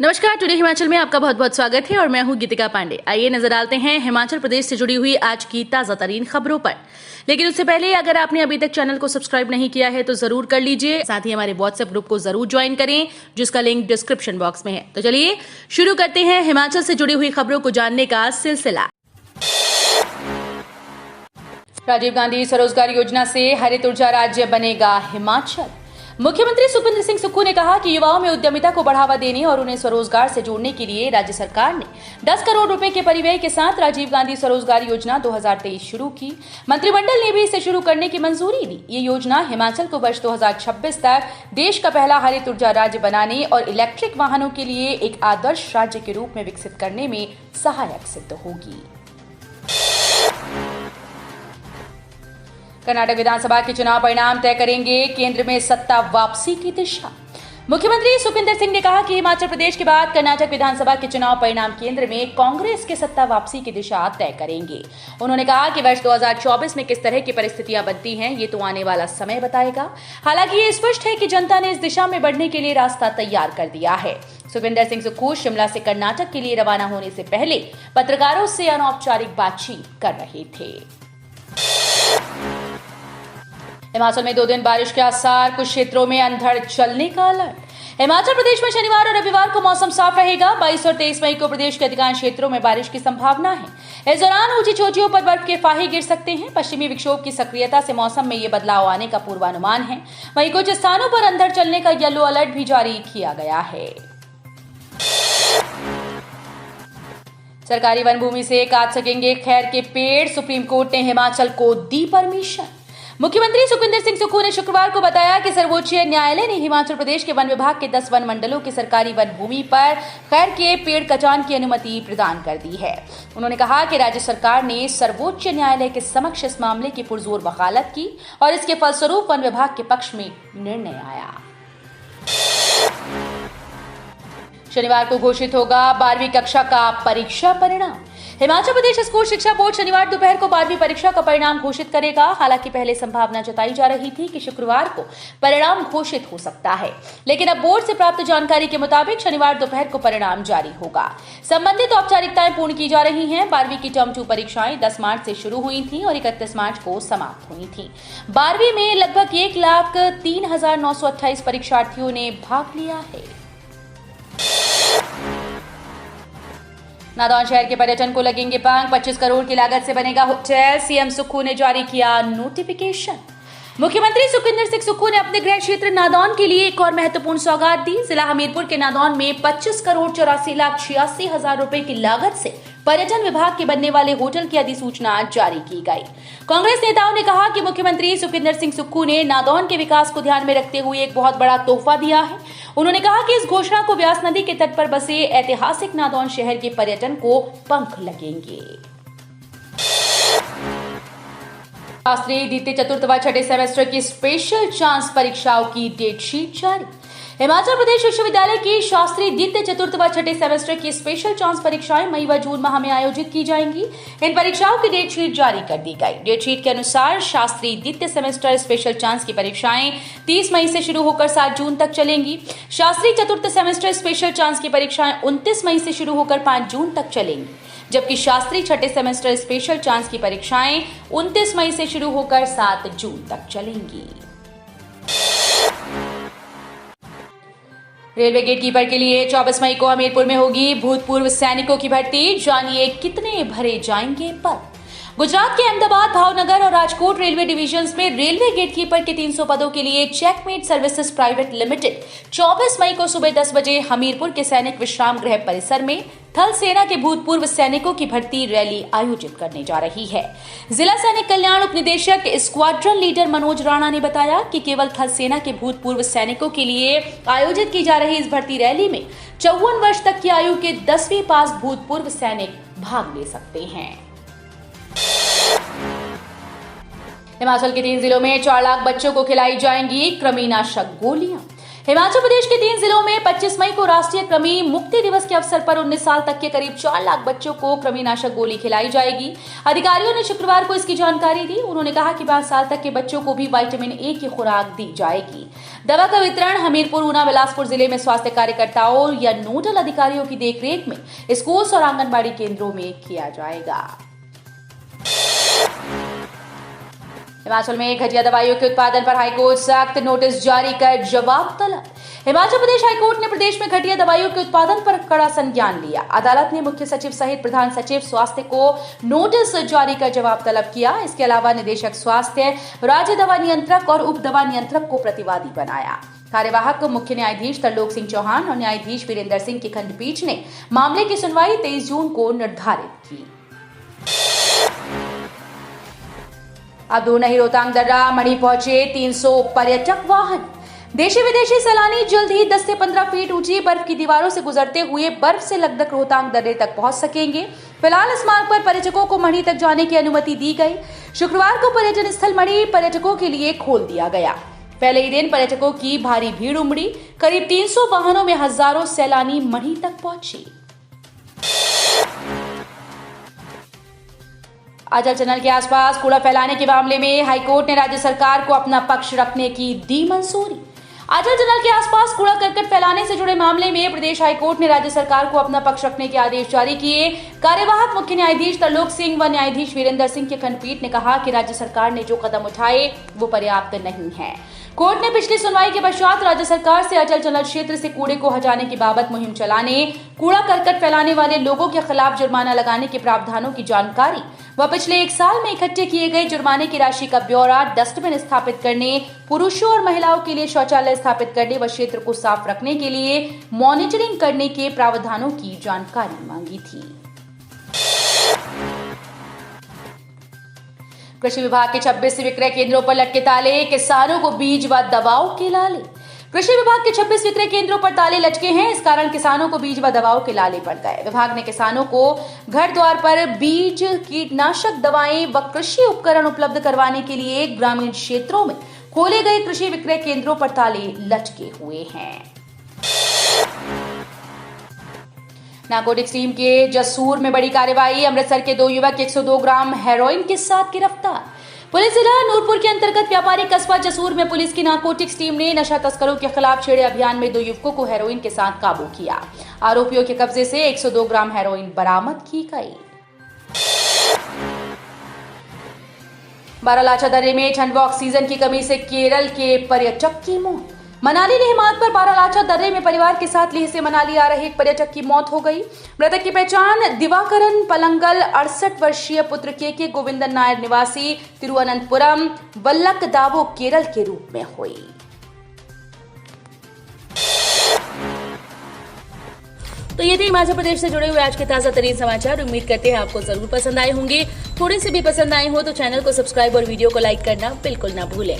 नमस्कार, टुडे हिमाचल में आपका बहुत बहुत स्वागत है और मैं हूं गीतिका पांडे। आइए नजर डालते हैं हिमाचल प्रदेश से जुड़ी हुई आज की ताजा तरीन खबरों पर। लेकिन उससे पहले अगर आपने अभी तक चैनल को सब्सक्राइब नहीं किया है तो जरूर कर लीजिए। साथ ही हमारे व्हाट्सएप ग्रुप को जरूर ज्वाइन करें, जिसका लिंक डिस्क्रिप्शन बॉक्स में है। तो चलिए शुरू करते हैं हिमाचल से जुड़ी हुई खबरों को जानने का सिलसिला। राजीव गांधी स्वरोजगार योजना से हरित ऊर्जा राज्य बनेगा हिमाचल। मुख्यमंत्री सुखविंदर सिंह सुक्खू ने कहा कि युवाओं में उद्यमिता को बढ़ावा देने और उन्हें स्वरोजगार से जोड़ने के लिए राज्य सरकार ने 10 करोड़ रुपए के परिव्यय के साथ राजीव गांधी स्वरोजगार योजना 2023 शुरू की। मंत्रिमंडल ने भी इसे शुरू करने की मंजूरी दी। ये योजना हिमाचल को वर्ष 2026 तक देश का पहला हरित ऊर्जा राज्य बनाने और इलेक्ट्रिक वाहनों के लिए एक आदर्श राज्य के रूप में विकसित करने में सहायक सिद्ध होगी। कर्नाटक विधानसभा के चुनाव परिणाम तय करेंगे केंद्र में सत्ता वापसी की दिशा। मुख्यमंत्री सुखविंदर सिंह ने कहा कि हिमाचल प्रदेश के बाद कर्नाटक विधानसभा के चुनाव परिणाम केंद्र में कांग्रेस के सत्ता वापसी की दिशा तय करेंगे। उन्होंने कहा कि वर्ष 2024 में किस तरह की परिस्थितियां बनती हैं, ये तो आने वाला समय बताएगा। हालांकि ये स्पष्ट है कि जनता ने इस दिशा में बढ़ने के लिए रास्ता तैयार कर दिया है। सुखविंदर सिंह सुक्खू शिमला से कर्नाटक के लिए रवाना होने से पहले पत्रकारों से अनौपचारिक बातचीत कर रहे थे। हिमाचल में 2 दिन बारिश के आसार, कुछ क्षेत्रों में अंधड़ चलने का अलर्ट। हिमाचल प्रदेश में शनिवार और रविवार को मौसम साफ रहेगा। 22 और 23 मई को प्रदेश के अधिकांश क्षेत्रों में बारिश की संभावना है। इस दौरान ऊंची चोटियों पर बर्फ के फाहे गिर सकते हैं। पश्चिमी विक्षोभ की सक्रियता से मौसम में ये बदलाव आने का पूर्वानुमान है। वहीं कुछ स्थानों पर अंधड़ चलने का येलो अलर्ट भी जारी किया गया है। सरकारी वन भूमि से काट सकेंगे खैर के पेड़, सुप्रीम कोर्ट ने हिमाचल को दी परमिशन। मुख्यमंत्री सुखविंदर सिंह सुक्खू ने शुक्रवार को बताया कि सर्वोच्च न्यायालय ने हिमाचल प्रदेश के वन विभाग के 10 वन मंडलों की सरकारी वन भूमि पर खैर के पेड़ कटान की अनुमति प्रदान कर दी है। उन्होंने कहा कि राज्य सरकार ने सर्वोच्च न्यायालय के समक्ष इस मामले की पुरजोर वकालत की और इसके फलस्वरूप वन विभाग के पक्ष में निर्णय आया। शनिवार को घोषित होगा 12वीं कक्षा का परीक्षा परिणाम। हिमाचल प्रदेश स्कूल शिक्षा बोर्ड शनिवार दोपहर को 12वीं परीक्षा का परिणाम घोषित करेगा। हालांकि पहले संभावना जताई जा रही थी कि शुक्रवार को परिणाम घोषित हो सकता है, लेकिन अब बोर्ड से प्राप्त जानकारी के मुताबिक शनिवार दोपहर को परिणाम जारी होगा। संबंधित औपचारिकताएं पूर्ण की जा रही हैं। 12वीं की टर्म 2 परीक्षाएं 10 मार्च से शुरू हुई थी और 31 मार्च को समाप्त हुई थी। 12वीं में लगभग 1,03,928 परीक्षार्थियों ने भाग लिया है। नादौन शहर के पर्यटन को लगेंगे पंख, 25 करोड़ की लागत से बनेगा होटल। सीएम सुक्खू ने जारी किया नोटिफिकेशन। मुख्यमंत्री सुखविंदर सिंह सुक्खू ने अपने गृह क्षेत्र नादौन के लिए एक और महत्वपूर्ण सौगात दी। जिला हमीरपुर के नादौन में 25 करोड़ 84,86 हजार रुपए की लागत से पर्यटन विभाग के बनने वाले होटल की अधिसूचना जारी की गई। कांग्रेस नेताओं ने कहा कि मुख्यमंत्री सुखविंदर सिंह सुक्खू ने नादौन के विकास को ध्यान में रखते हुए एक बहुत बड़ा तोहफा दिया है। उन्होंने कहा कि इस घोषणा को व्यास नदी के तट पर बसे ऐतिहासिक नादौन शहर के पर्यटन को पंख लगेंगे। शास्त्री द्वितीय, चतुर्थ व छठे सेमेस्टर की स्पेशल चांस परीक्षाओं की डेट शीट जारी। हिमाचल प्रदेश विश्वविद्यालय की शास्त्री द्वितीय, चतुर्थ व छठे सेमेस्टर की स्पेशल चांस परीक्षाएं मई व जून माह में आयोजित की जाएंगी। इन परीक्षाओं की डेट शीट जारी कर दी गई। डेट शीट के अनुसार शास्त्री द्वितीय सेमेस्टर स्पेशल चांस की परीक्षाएं 30 मई से शुरू होकर 7 जून तक चलेंगी। शास्त्री चतुर्थ सेमेस्टर स्पेशल चांस की परीक्षाएं 29 मई से शुरू होकर 5 जून तक चलेंगी, जबकि शास्त्री छठे सेमेस्टर स्पेशल चांस की परीक्षाएं 29 मई से शुरू होकर 7 जून तक चलेंगी। रेलवे गेटकीपर के लिए 24 मई को हमीरपुर में होगी भूतपूर्व सैनिकों की भर्ती। जानिए कितने भरे जाएंगे पद। गुजरात के अहमदाबाद, भावनगर और राजकोट रेलवे डिविजन्स में रेलवे गेटकीपर के 300 पदों के लिए चेकमेट सर्विसेज प्राइवेट लिमिटेड 24 मई को सुबह 10 बजे हमीरपुर के सैनिक विश्राम गृह परिसर में थल सेना के भूतपूर्व सैनिकों की भर्ती रैली आयोजित करने जा रही है। जिला सैनिक कल्याण उपनिदेशक स्क्वाड्रन लीडर मनोज राणा ने बताया कि केवल थल सेना के भूतपूर्व सैनिकों के लिए आयोजित की जा रही इस भर्ती रैली में 54 वर्ष तक की आयु के 10वीं पास भूतपूर्व सैनिक भाग ले सकते हैं। हिमाचल के 3 जिलों में 4 लाख बच्चों को खिलाई जाएंगी कृमिनाशक गोलियां। हिमाचल प्रदेश के 3 जिलों में 25 मई को राष्ट्रीय कृमि मुक्ति दिवस के अवसर पर 19 साल तक के करीब 4 लाख बच्चों को कृमिनाशक गोली खिलाई जाएगी। अधिकारियों ने शुक्रवार को इसकी जानकारी दी। उन्होंने कहा कि 5 साल तक के बच्चों को भी विटामिन ए की खुराक दी जाएगी। दवा का वितरण हमीरपुर, ऊना, बिलासपुर जिले में स्वास्थ्य कार्यकर्ताओं या नोडल अधिकारियों की देखरेख में स्कूल और आंगनबाड़ी केंद्रों में किया जाएगा। हिमाचल में घटिया दवाइयों के उत्पादन पर हाईकोर्ट सख्त नोटिस जारी कर जवाब तलब। हिमाचल प्रदेश हाईकोर्ट ने प्रदेश में घटिया दवाइयों के उत्पादन पर कड़ा संज्ञान लिया। अदालत ने मुख्य सचिव सहित प्रधान सचिव स्वास्थ्य को नोटिस जारी कर जवाब तलब किया। इसके अलावा निदेशक स्वास्थ्य, राज्य दवा नियंत्रक और उप दवा नियंत्रक को प्रतिवादी बनाया। कार्यवाहक मुख्य न्यायाधीश तरलोक सिंह चौहान और न्यायाधीश वीरेंद्र सिंह की खंडपीठ ने मामले की सुनवाई 23 जून को निर्धारित की। अब दूर नहीं, रोहतांग दर्रा मणि पहुंचे 300 पर्यटक वाहन। देशी विदेशी सैलानी जल्द ही 10 से 15 फीट ऊंची बर्फ की दीवारों से गुजरते हुए बर्फ से लकदक रोहतांग दर्रे तक पहुंच सकेंगे। फिलहाल इस मार्ग पर पर्यटकों को मणि तक जाने की अनुमति दी गई। शुक्रवार को पर्यटन स्थल मणि पर्यटकों के लिए खोल दिया गया। पहले ही दिन पर्यटकों की भारी भीड़ उमड़ी। करीब 300 वाहनों में हजारों सैलानी मणि तक पहुंचे। अटल टनल के आसपास कूड़ा फैलाने के मामले में हाईकोर्ट ने राज्य सरकार को अपना पक्ष रखने की दी मंजूरी। अटल टनल के आसपास कूड़ा करकट फैलाने से जुड़े मामले में प्रदेश हाईकोर्ट ने राज्य सरकार को अपना पक्ष रखने के आदेश जारी किए। कार्यवाहक मुख्य न्यायाधीश तरलोक सिंह व न्यायाधीश वीरेंद्र सिंह की खंडपीठ ने कहा कि राज्य सरकार ने जो कदम उठाए वो पर्याप्त नहीं है। कोर्ट ने पिछली सुनवाई के पश्चात राज्य सरकार से अटल टनल क्षेत्र से कूड़े को हटाने की बाबत मुहिम चलाने, कूड़ा करकट फैलाने वाले लोगों के खिलाफ जुर्माना लगाने के प्रावधानों की जानकारी व पिछले 1 साल में इकट्ठे किए गए जुर्माने की राशि का ब्यौरा, डस्टबिन स्थापित करने, पुरुषों और महिलाओं के लिए शौचालय स्थापित करने व क्षेत्र को साफ रखने के लिए मॉनिटरिंग करने के प्रावधानों की जानकारी मांगी थी। कृषि विभाग के 26 विक्रय केंद्रों पर लटके ताले, किसानों को बीज व दवाओं के लाले। कृषि विभाग के 26 विक्रय केंद्रों पर ताले लटके हैं। इस कारण किसानों को बीज व दवाओं के लाले पड़ गए। विभाग ने किसानों को घर द्वार पर बीज, कीटनाशक दवाएं व कृषि उपकरण उपलब्ध करवाने के लिए ग्रामीण क्षेत्रों में खोले गए कृषि विक्रय केंद्रों पर ताले लटके हुए हैं। नारकोटिक्स टीम के जसूर में बड़ी कार्रवाई। अमृतसर के 2 युवक 102 ग्राम हेरोइन के साथ गिरफ्तार। पुलिस जिला नूरपुर के अंतर्गत व्यापारी कस्बा जसूर में पुलिस की नारकोटिक्स टीम ने नशा तस्करों के खिलाफ छेड़े अभियान में 2 युवकों को हेरोइन के साथ काबू किया। आरोपियों के कब्जे से 102 ग्राम हेरोइन बरामद की गई। बारालाचा दर्रे में ठंड व ऑक्सीजन की कमी से केरल के पर्यटक की मौत। मनाली लेह मार्ग पर बारालाचा दर्रे में परिवार के साथ लेह से मनाली आ रहे एक पर्यटक की मौत हो गई। मृतक की पहचान दिवाकरन पलंगल 68 वर्षीय पुत्र के गोविंदन नायर निवासी तिरुवनंतपुरम, वल्लकदावो, केरल के रूप में हुई। तो ये थे हिमाचल प्रदेश से जुड़े हुए आज के ताजा तरीन समाचार। उम्मीद करते हैं आपको जरूर पसंद आए होंगे। थोड़े से भी पसंद आए हो तो चैनल को सब्सक्राइब और वीडियो को लाइक करना बिल्कुल ना भूलें।